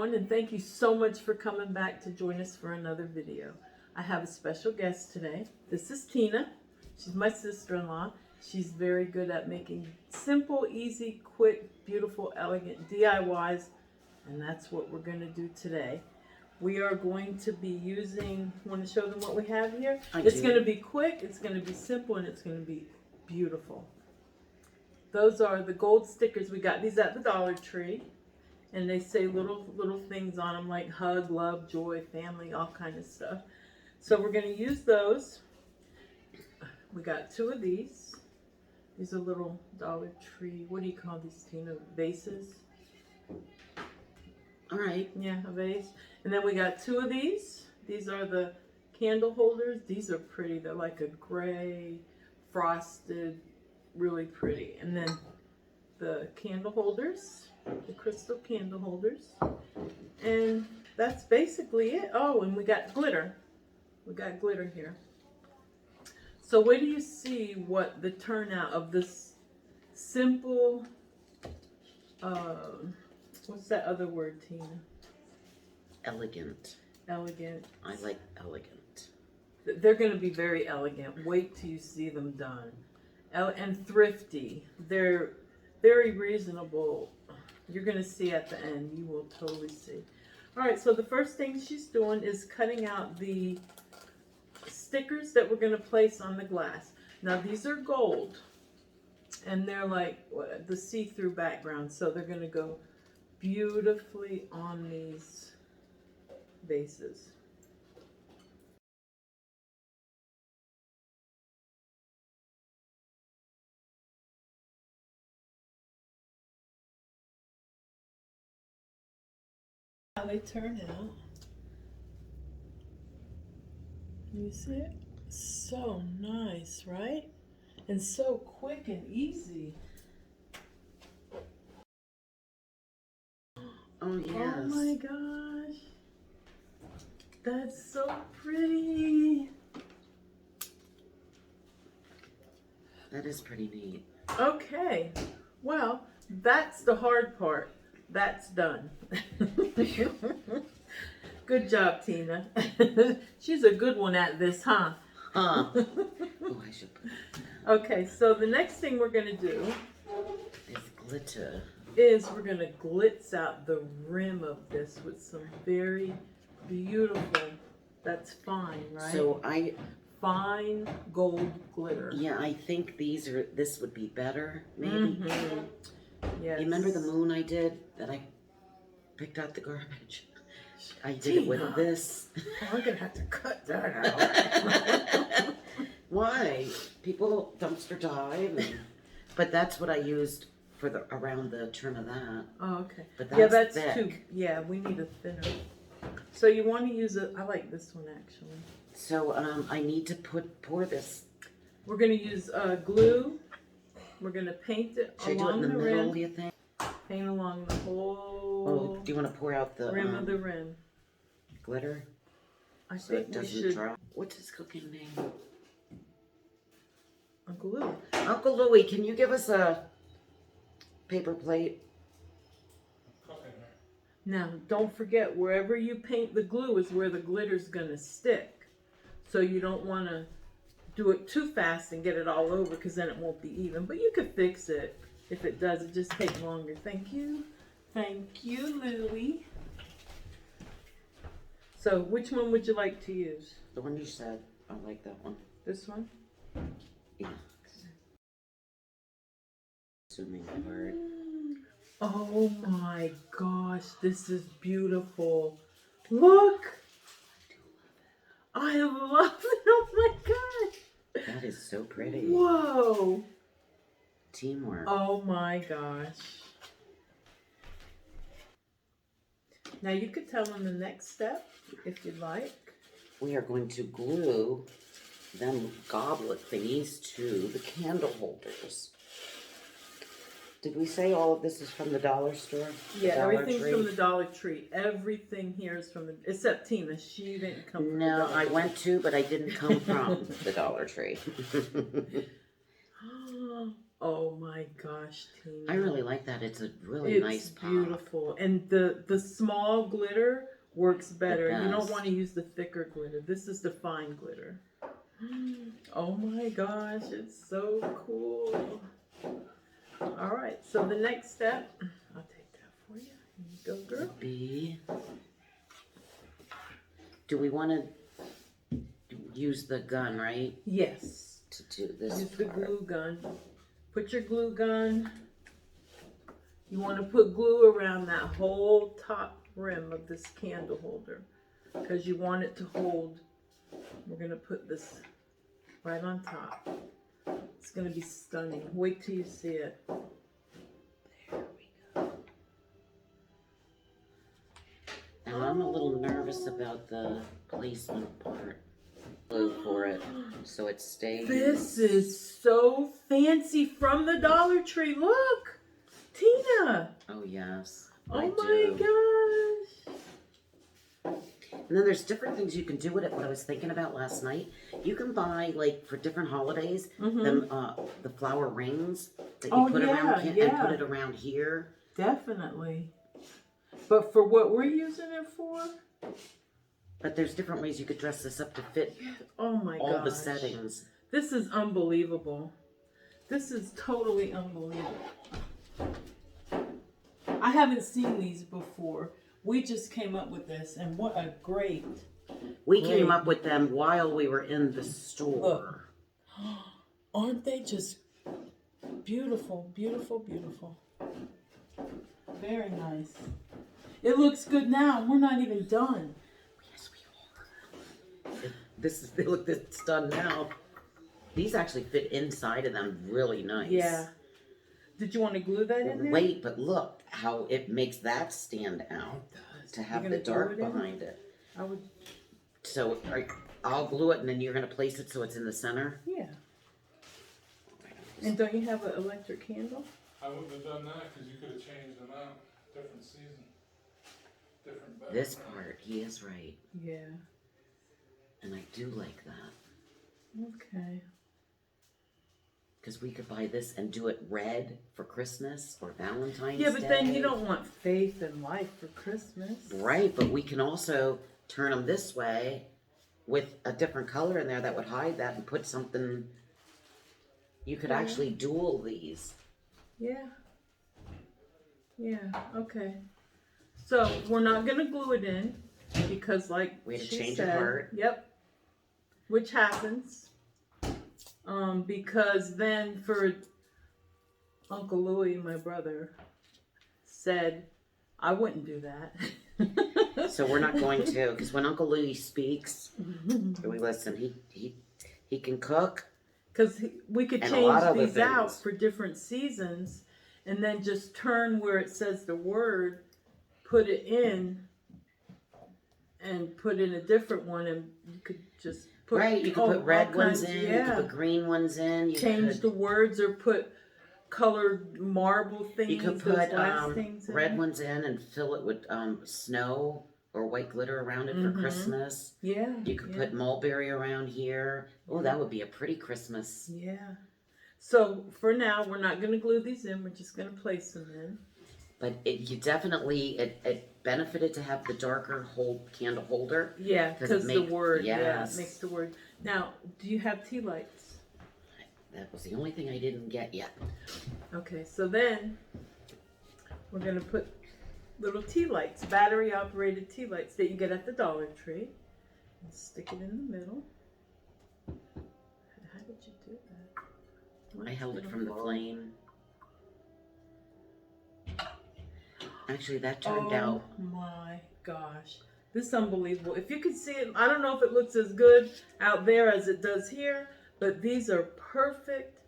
everyone, and thank you so much for coming back to join us for another video. I have a special guest today. This is Tina. She's my sister-in-law. She's very good at making simple, easy, quick, beautiful, elegant DIYs, and that's what we're going to do today. We are going to be using, want to show them what we have here? It's going to be quick, it's going to be simple, and it's going to be beautiful. Those are the gold stickers. We got these at the Dollar Tree. And they say little things on them like hug, love, joy, family, all kind of stuff. So we're going to use those. We got 2 of these. These are little Dollar Tree, what do you call these, Tina? Vases? All right. Yeah, a vase. And then we got 2 of these. These are the candle holders. These are pretty. They're like a gray, frosted, really pretty. And then the candle holders, the crystal candle holders. And that's basically it. Oh, and we got glitter. We got glitter here. So where do you see what the turnout of this simple, what's that other word, Tina? Elegant. Elegant. I like elegant. They're going to be very elegant. Wait till you see them done. And thrifty. They're very reasonable. You're going to see at the end. You will totally see. All right, so the first thing she's doing is cutting out the stickers that we're going to place on the glass. Now, these are gold, and they're like the see-through background, so they're going to go beautifully on these vases. How they turn out. You see it? So nice, right? And so quick and easy. Oh, yes. Oh my gosh. That's so pretty. That is pretty neat. Okay. Well, that's the hard part. That's done. Good job, Tina. She's a good one at this, huh? Oh, I should put that. Okay, so the next thing we're going to do It's glitter. is we're going to glitz out the rim of this with some very beautiful, that's fine, right? So fine gold glitter. yeah, I think this would be better, maybe. Mm-hmm. Yes. You remember the moon I did that I picked out the garbage? I did it with this. I'm going to have to cut that out. Why? People dumpster dive. But that's what I used for around the trim of that. Oh, okay. But that's thick. too. Yeah, we need a thinner. So you want to use I like this one actually. So I need to pour this. We're going to use glue. We're going to paint it Should along I do it in the the middle, rim. do you think? Paint along the whole Oh, do you want to pour out the rim of the rim. glitter? I So think it we doesn't should. drop. What's his cooking name? Uncle Louie. Uncle Louie, can you give us a paper plate? Now, don't forget, wherever you paint the glue is where the glitter's going to stick. So you don't want to do it too fast and get it all over because then it won't be even. But you could fix it if it does. It just takes longer. Thank you. Thank you, Louie. So which one would you like to use? The one you said. I like that one. This one? Yeah. Zooming apart. Oh my gosh, this is beautiful. Look! I love it. Oh my gosh. That is so pretty. Whoa. Teamwork. Oh my gosh. Now you could tell them the next step if you'd like. We are going to glue them goblet thingies to the candle holders. Did we say all of this is from the dollar store? Yeah, everything's from the Dollar Tree. Everything here is from except Tina. She didn't come from the No, Dollar I Tree. went to, but I didn't come from the Dollar Tree. Oh my gosh, Tina. I really like that. It's a really It's nice pop. beautiful. And the small glitter works better. You don't best. want to use the thicker glitter. This is the fine glitter. Oh my gosh, it's so cool. All right, so the next step, I'll take that for you. Here you go, girl. Do we want to use the gun, right? Yes. To do this Use the part. glue gun. Put your glue gun. You want to put glue around that whole top rim of this candle holder because you want it to hold. We're going to put this right on top. It's going to be stunning. Wait till you see it. There we go. Now I'm a little nervous about the placement part. Glue for it so it stays. This is so fancy from the Dollar Tree. Look, Tina. Oh yes. Oh I my do. gosh. And then there's different things you can do with it. What I was thinking about last night, you can buy like for different holidays, them the flower rings that you put around and put it around here. Definitely. But for what we're using it for? But there's different ways you could dress this up to fit Oh my all gosh. the settings. This is unbelievable. This is totally unbelievable. I haven't seen these before. We just came up with this, and what a great. We came up with them while we were in the store. Look. Aren't they just beautiful, beautiful, beautiful? Very nice. It looks good now. We're not even done. Yes, we are. Look, it's done now. These actually fit inside of them really nice. Yeah. Did you want to glue that in there? Wait, but look how it makes that stand out. It does. To have the dark behind it. I would. So I'll glue it and then you're going to place it so it's in the center? Yeah. And don't you have an electric candle? I wouldn't have done that because you could have changed them out. Different season. Different background. This part, he is right. Yeah. And I do like that. Okay. Because we could buy this and do it red for Christmas or Valentine's Yeah, but Day. then you don't want faith and life for Christmas. Right, but we can also turn them this way with a different color in there that would hide that and put something. You could actually dual these. Yeah. Yeah, okay. So we're not going to glue it in because like We had to she change said, it hard. Yep. Which happens. Because then for Uncle Louie, my brother, said I wouldn't do that. So we're not going to, because when Uncle Louie speaks, we listen. He can cook. Because we could And a lot change of other these out things. for different seasons and then just turn where it says the word, put it in, and put in a different one, and you could just put Right, you could put red ones in, you yeah. could put green ones in. You Change could, the words or put colored marble things. You could those put last things in. red ones in and fill it with snow or white glitter around it for Christmas. Yeah. You could put mulberry around here. Oh, that would be a pretty Christmas. Yeah. So for now, we're not going to glue these in. We're just going to place them in. But it benefited to have the darker candle holder. Yeah, because the word. Yes. Yeah, it makes the word. Now, do you have tea lights? That was the only thing I didn't get yet. Okay, so then we're going to put little tea lights, battery operated tea lights that you get at the Dollar Tree. And stick it in the middle. How did you do that? I held it from the flame. Actually, that turned out. Oh my gosh. This is unbelievable. If you could see it, I don't know if it looks as good out there as it does here, but these are perfect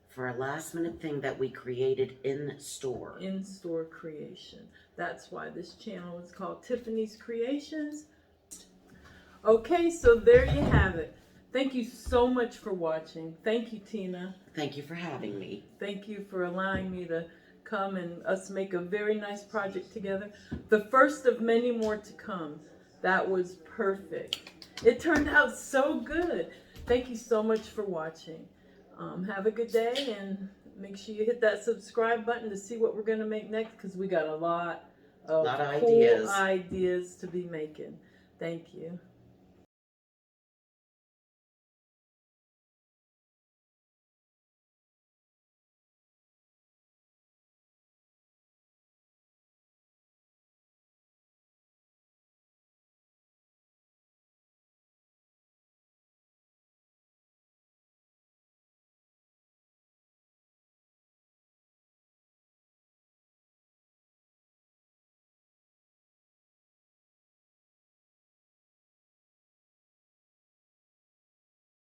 For a last minute thing that we created in store. in-store creation. That's why this channel is called Tiffany's Creations. Okay, so there you have it. Thank you so much for watching. Thank you, Tina. Thank you for having me. Thank you for allowing me to come and us make a very nice project together. The first of many more to come. That was perfect. It turned out so good. Thank you so much for watching. Have a good day, and make sure you hit that subscribe button to see what we're going to make next, because we got a lot of Lot of cool ideas. ideas to be making. Thank you.